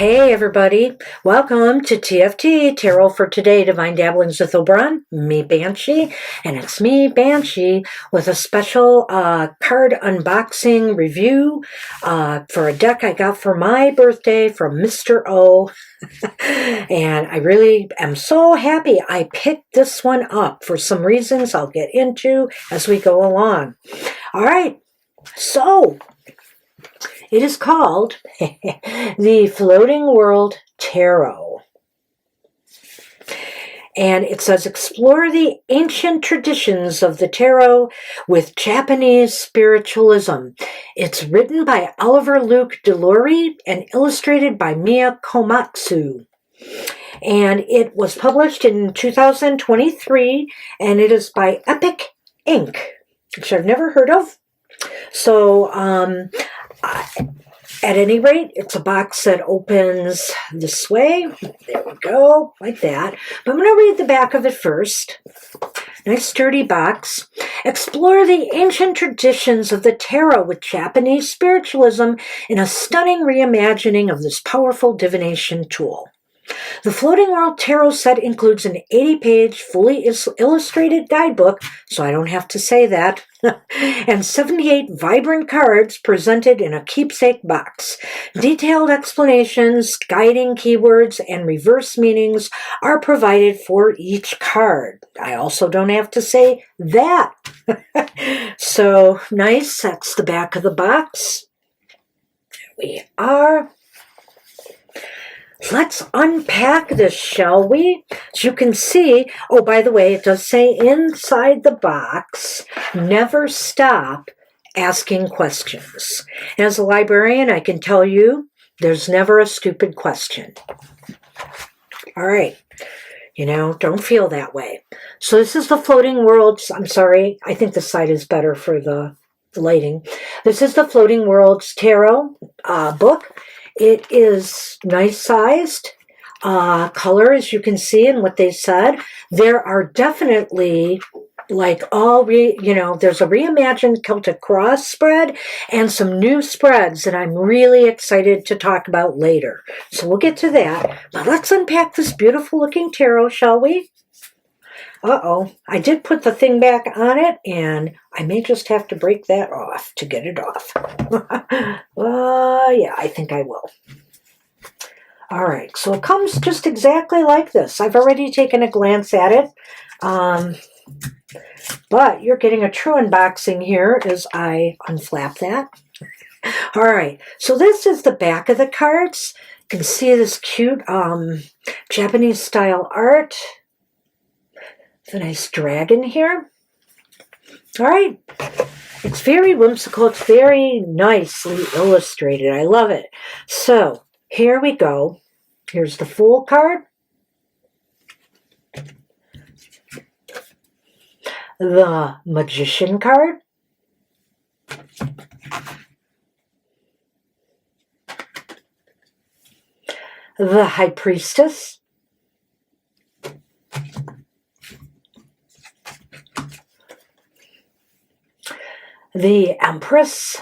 Hey everybody, welcome to TFT, Tarot for Today, Divine Dabblings with Oberon, me Banshee, and it's me Banshee with a special card unboxing review for a deck I got for my birthday from Mr. O. And I really am so happy I picked this one up for some reasons I'll get into as we go along. All right, so it is called the Floating World Tarot. And it says, explore the ancient traditions of the tarot with Japanese spiritualism. It's written by Oliver Luke Delorie and illustrated by Mia Komatsu. And it was published in 2023, and it is by Epic Inc., which I've never heard of. So, at any rate, it's a box that opens this way. There we go, like that. But I'm going to read the back of it first. Nice sturdy box. Explore the ancient traditions of the tarot with Japanese spiritualism in a stunning reimagining of this powerful divination tool. The Floating World Tarot set includes an 80-page, fully illustrated guidebook, so I don't have to say that, and 78 vibrant cards presented in a keepsake box. Detailed explanations, guiding keywords, and reverse meanings are provided for each card. I also don't have to say that. So, nice. That's the back of the box. There we are. Let's unpack this, shall we? As you can see, oh, by the way, it does say inside the box, never stop asking questions. As a librarian, I can tell you there's never a stupid question. All right. You know, don't feel that way. So this is the Floating Worlds. I'm sorry. I think the side is better for the lighting. This is the Floating Worlds Tarot book. It is nice sized color, as you can see in what they said. There are definitely, like, there's a reimagined Celtic Cross spread and some new spreads that I'm really excited to talk about later. So we'll get to that. But let's unpack this beautiful looking tarot, shall we? Uh-oh, I did put the thing back on it, and I may just have to break that off to get it off. Yeah, I think I will. All right, so it comes just exactly like this. I've already taken a glance at it, but you're getting a true unboxing here as I unflap that. All right, so this is the back of the cards. You can see this cute Japanese-style art. A nice dragon here. All right. It's very whimsical. It's very nicely illustrated. I love it. So here we go. Here's the Fool card. The Magician card. The High Priestess. The Empress.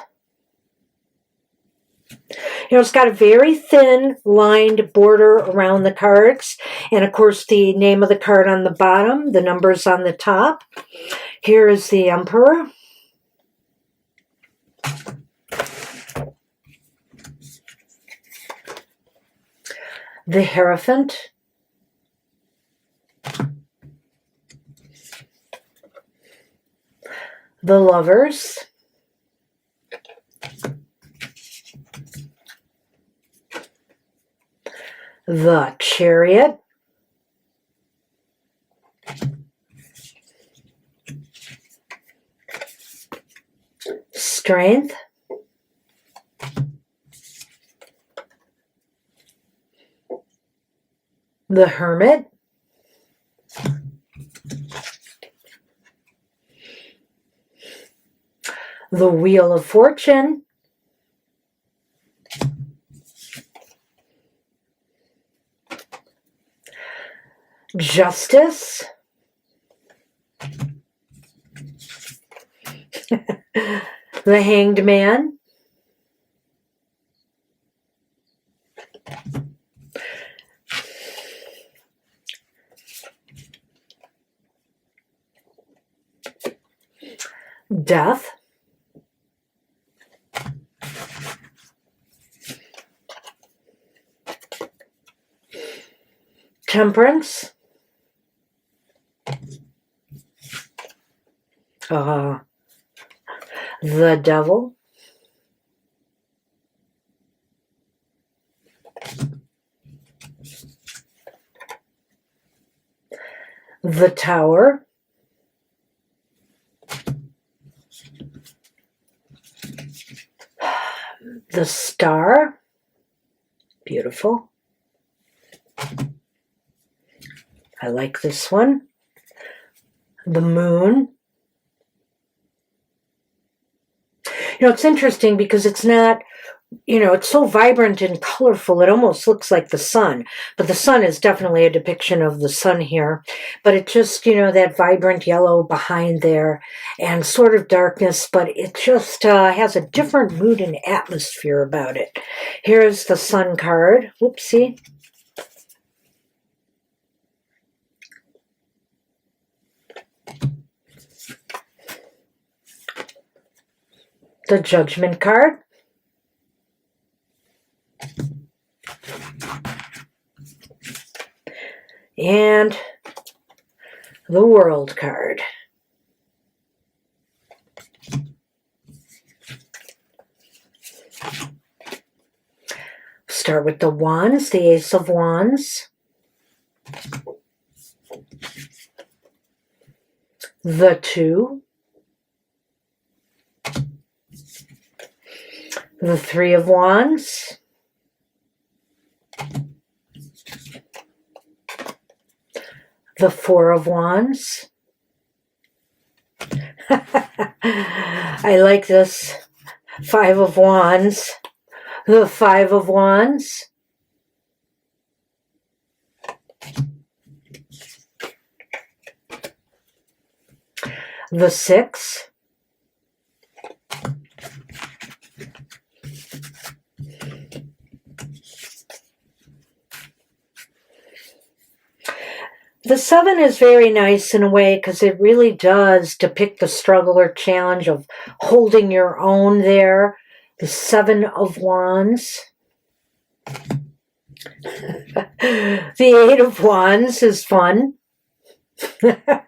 You know, it's got a very thin lined border around the cards. And of course, the name of the card on the bottom, the numbers on the top. Here is the Emperor. The Hierophant. The Lovers. The Chariot. Strength. The Hermit. The Wheel of Fortune. Justice. The Hanged Man. Death. Temperance. The Devil. The Tower. The Star. Beautiful. I like this one. The Moon. You know, it's interesting because it's not, you know, it's so vibrant and colorful, it almost looks like the sun. But the sun is definitely a depiction of the sun here. But it just, you know, that vibrant yellow behind there and sort of darkness, but it just has a different mood and atmosphere about it. Here's the Sun card. Whoopsie. The Judgment card. And the World card. Start with the Wands, the Ace of Wands. The 2. The 3 of Wands. The 4 of Wands. I like this. 5 of Wands. The 5 of Wands. The 6. The 7 is very nice in a way because it really does depict the struggle or challenge of holding your own there. The 7 of Wands. The 8 of Wands is fun. The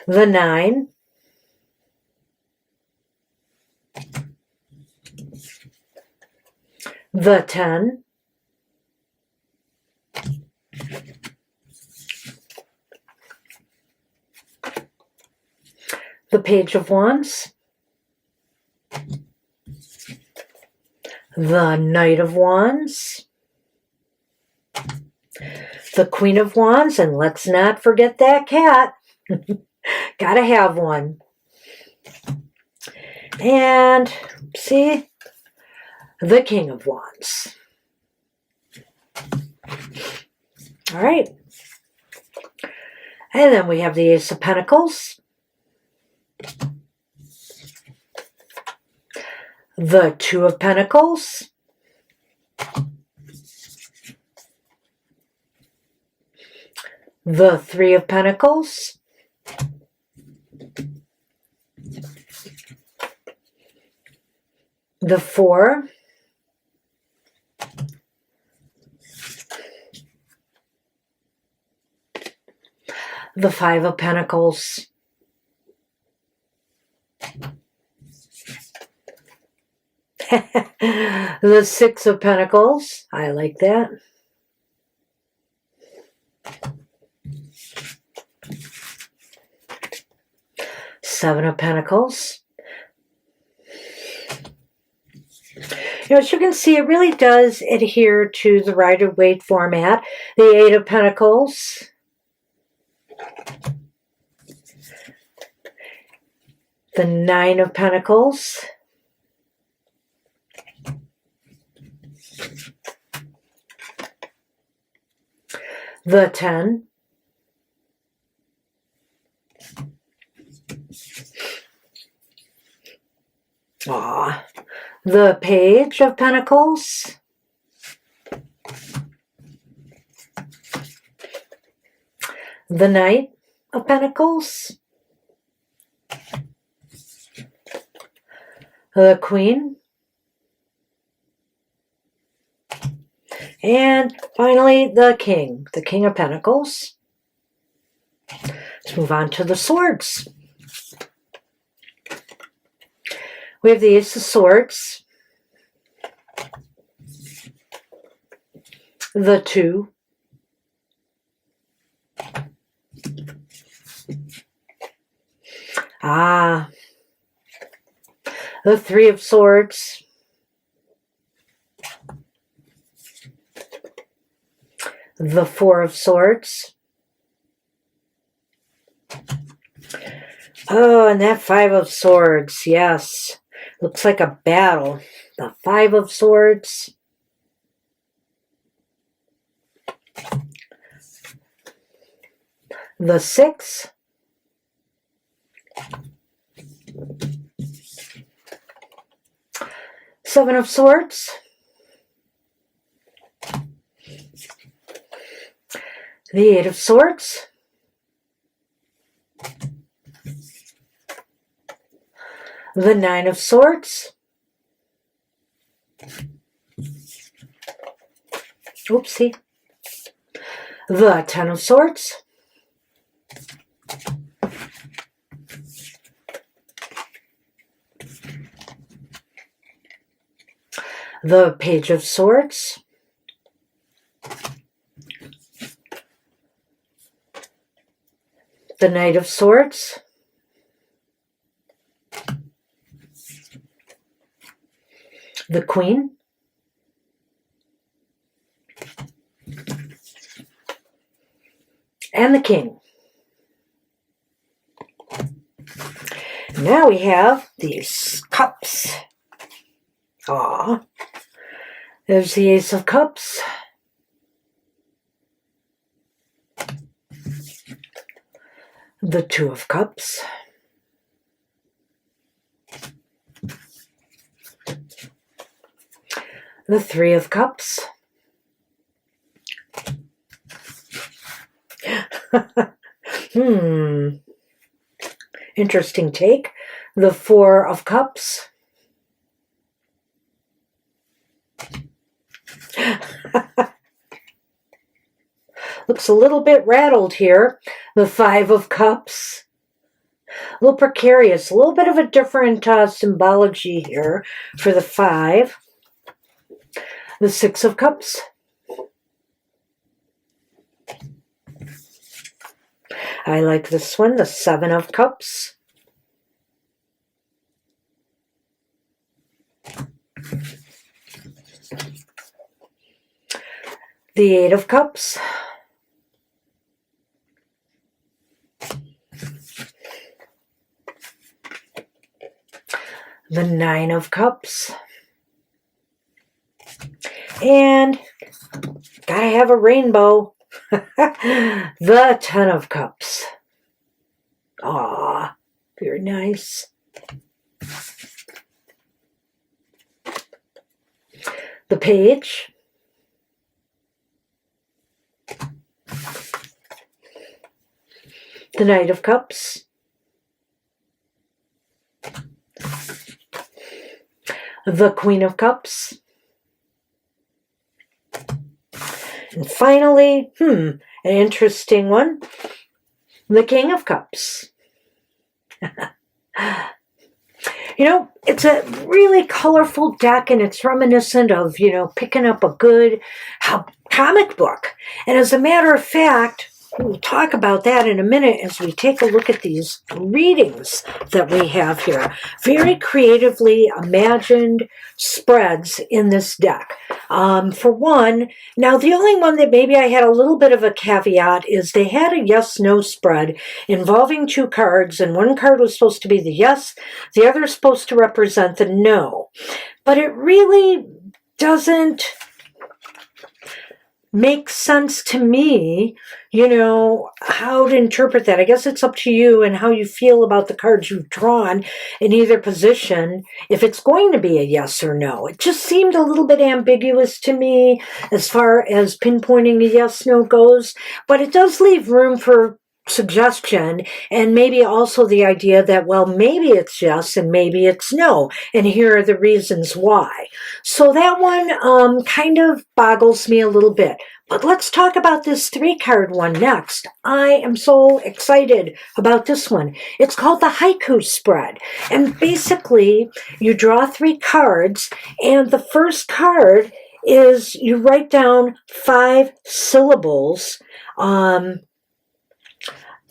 9. The 10. The Page of Wands. The Knight of Wands. The Queen of Wands, and let's not forget that cat. Gotta have one. And, see, the King of Wands. All right. And then we have the Ace of Pentacles. The 2 of Pentacles. The 3 of Pentacles. The 4. The 5 of Pentacles. The 6 of Pentacles. I like that. Seven of Pentacles. You know, as you can see, it really does adhere to the Rider-Waite format. The 8 of Pentacles. The 9 of Pentacles. The 10. The Page of Pentacles. The Knight of Pentacles, the Queen, and finally the King of Pentacles. Let's move on to the swords. We have the Ace of Swords, the 2, the 3 of Swords, the 4 of Swords, oh, and that 5 of Swords, yes. Looks like a battle. The 5 of Swords. The 6. Seven of Swords. The 8 of Swords. The 9 of Swords. Oopsie. The 10 of Swords. The Page of Swords. The Knight of Swords. The Queen. And the King. Now we have these cups. There's the Ace of Cups. The 2 of Cups. The 3 of Cups. Interesting take. The 4 of Cups. Looks a little bit rattled here. The 5 of Cups. A little precarious. A little bit of a different symbology here for the 5. The 6 of Cups. I like this one. The 7 of Cups. The 8 of Cups. The 9 of Cups. And gotta have a rainbow. The 10 of Cups. Very nice. The Page. The Knight of Cups. The Queen of Cups. And finally, an interesting one, the King of Cups. You know, it's a really colorful deck, and it's reminiscent of, picking up a good comic book. And as a matter of fact, we'll talk about that in a minute as we take a look at these readings that we have here. Very creatively imagined spreads in this deck. For one, now the only one that maybe I had a little bit of a caveat is they had a yes-no spread involving 2 cards, and one card was supposed to be the yes, the other is supposed to represent the no. But it really doesn't makes sense to me, how to interpret that. I guess it's up to you and how you feel about the cards you've drawn in either position, if it's going to be a yes or no. It just seemed a little bit ambiguous to me as far as pinpointing a yes-no goes, but it does leave room for suggestion, and maybe also the idea that, well, maybe it's yes and maybe it's no, and here are the reasons why. So that one kind of boggles me a little bit. But let's talk about this 3-card one next. I am so excited about this one. It's called the haiku spread. And basically, you draw 3 cards, and the first card is you write down 5 syllables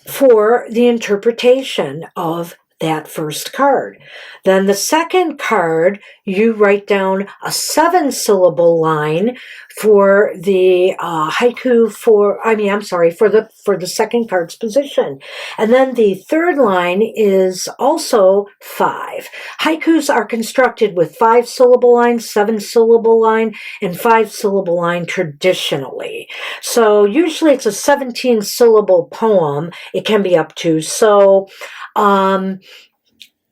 for the interpretation of that first card. Then the second card, you write down a 7-syllable line for the haiku for the second card's position. And then the third line is also 5. Haikus are constructed with 5-syllable line, 7-syllable line, and 5-syllable line traditionally. So usually it's a 17-syllable poem. It can be up to. So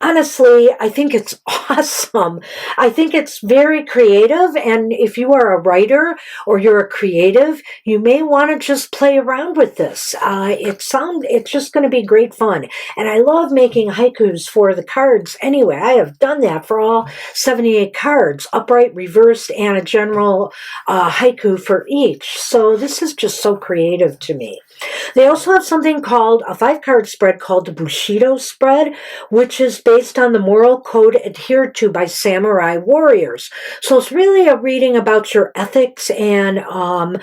honestly, I think it's awesome. I think it's very creative, and if you are a writer or you're a creative, you may want to just play around with this. It's just going to be great fun. And I love making haikus for the cards anyway. I have done that for all 78 cards, upright, reversed, and a general haiku for each. So this is just so creative to me. They also have something called a 5-card spread called the Bushido spread, which is based on the moral code adhered to by samurai warriors. So it's really a reading about your ethics and, your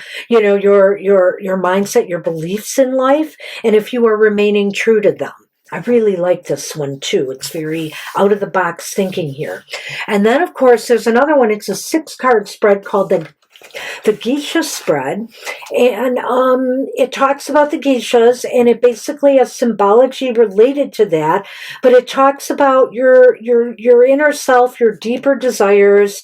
mindset, your beliefs in life, and if you are remaining true to them. I really like this one too. It's very out of the box thinking here. And then, of course, there's another one. It's a 6-card spread called the geisha spread, and it talks about the geishas, and it basically has symbology related to that, but it talks about your inner self, your deeper desires,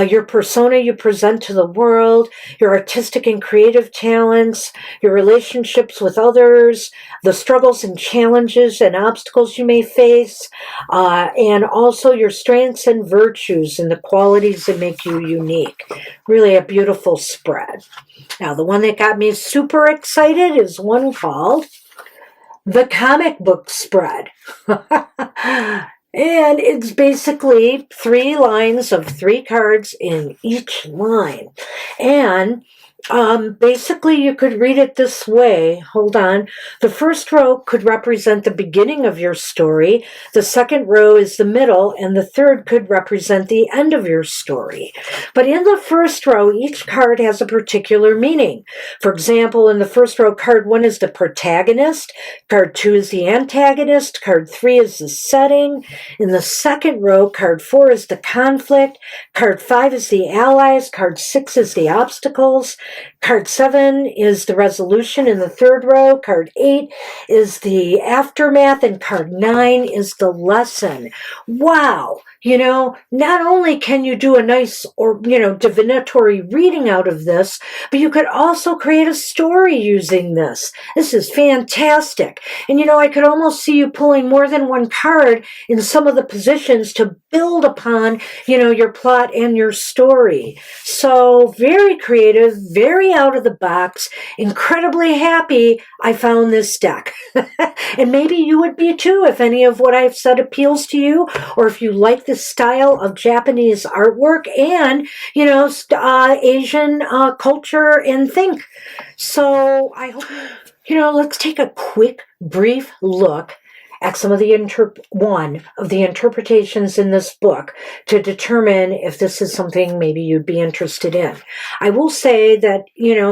your persona you present to the world, your artistic and creative talents, your relationships with others, the struggles and challenges and obstacles you may face, and also your strengths and virtues and the qualities that make you unique. Really a beautiful spread. Now, the one that got me super excited is one called the comic book spread. And it's basically 3 lines of 3 cards in each line. And basically, you could read it this way. Hold on. The first row could represent the beginning of your story. The second row is the middle, and the third could represent the end of your story. But in the first row, each card has a particular meaning. For example, in the first row, card 1 is the protagonist. Card 2 is the antagonist. Card 3 is the setting. In the second row, card 4 is the conflict. Card 5 is the allies. Card 6 is the obstacles. Card 7 is the resolution in the third row. Card 8 is the aftermath, and card 9 is the lesson. Wow! Not only can you do a nice divinatory reading out of this, but you could also create a story using this. This is fantastic. And I could almost see you pulling more than one card in some of the positions to build upon, your plot and your story. So very creative, very out of the box, incredibly happy I found this deck. And maybe you would be too if any of what I've said appeals to you, or if you like the style of Japanese artwork and, Asian culture and think. So I hope, let's take a quick, brief look at some of the interpretations in this book to determine if this is something maybe you'd be interested in. I will say that,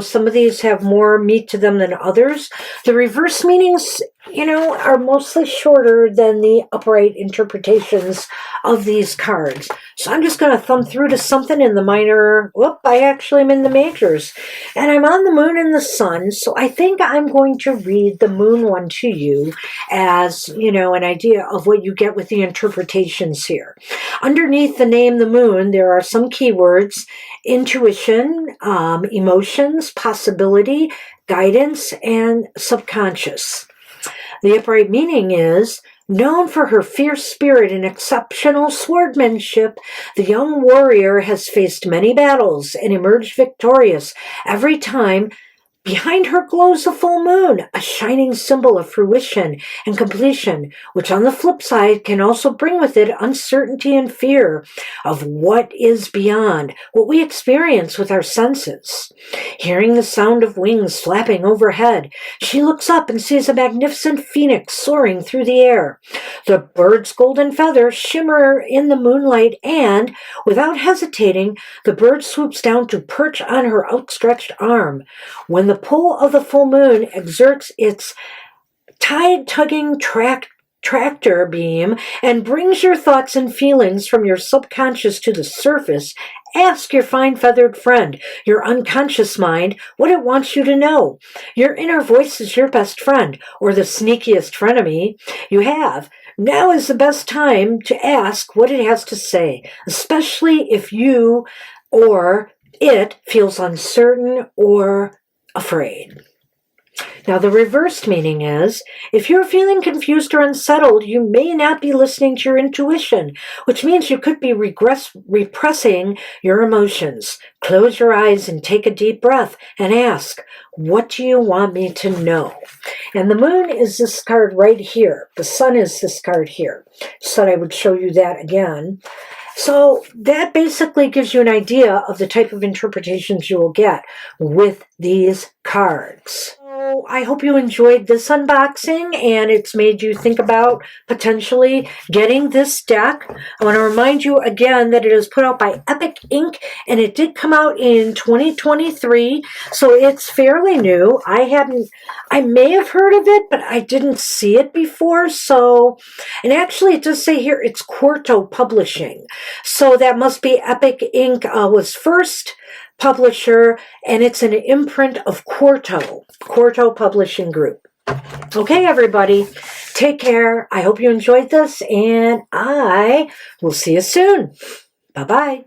some of these have more meat to them than others. The reverse meanings, are mostly shorter than the upright interpretations of these cards. So I'm just going to thumb through to something in the minor. I actually am in the majors. And I'm on the moon and the sun, so I think I'm going to read the moon one to you as, an idea of what you get with the interpretations here. Underneath the name the moon, there are some keywords: intuition, emotions, possibility, guidance, and subconscious. The upright meaning is, known for her fierce spirit and exceptional swordsmanship, the young warrior has faced many battles and emerged victorious every time Behind her glows a full moon, a shining symbol of fruition and completion, which on the flip side can also bring with it uncertainty and fear of what is beyond, what we experience with our senses. Hearing the sound of wings flapping overhead, she looks up and sees a magnificent phoenix soaring through the air. The bird's golden feathers shimmer in the moonlight and, without hesitating, the bird swoops down to perch on her outstretched arm. When the pull of the full moon exerts its tide-tugging tractor beam and brings your thoughts and feelings from your subconscious to the surface, ask your fine-feathered friend, your unconscious mind, what it wants you to know. Your inner voice is your best friend, or the sneakiest frenemy you have. Now is the best time to ask what it has to say, especially if you or it feels uncertain or afraid. Now, the reversed meaning is, if you're feeling confused or unsettled, you may not be listening to your intuition, which means you could be repressing your emotions. Close your eyes and take a deep breath and ask, what do you want me to know? And the moon is this card right here. The sun is this card here. Said I would show you that again. So that basically gives you an idea of the type of interpretations you will get with these cards. So I hope you enjoyed this unboxing and it's made you think about potentially getting this deck. I want to remind you again that it is put out by Epic Ink and it did come out in 2023, so it's fairly new. I may have heard of it, but I didn't see it before. So, and actually it does say here it's Quarto Publishing. So that must be Epic Ink was first publisher, and it's an imprint of Quarto Publishing Group. Okay, everybody, take care. I hope you enjoyed this, and I will see you soon. Bye-bye.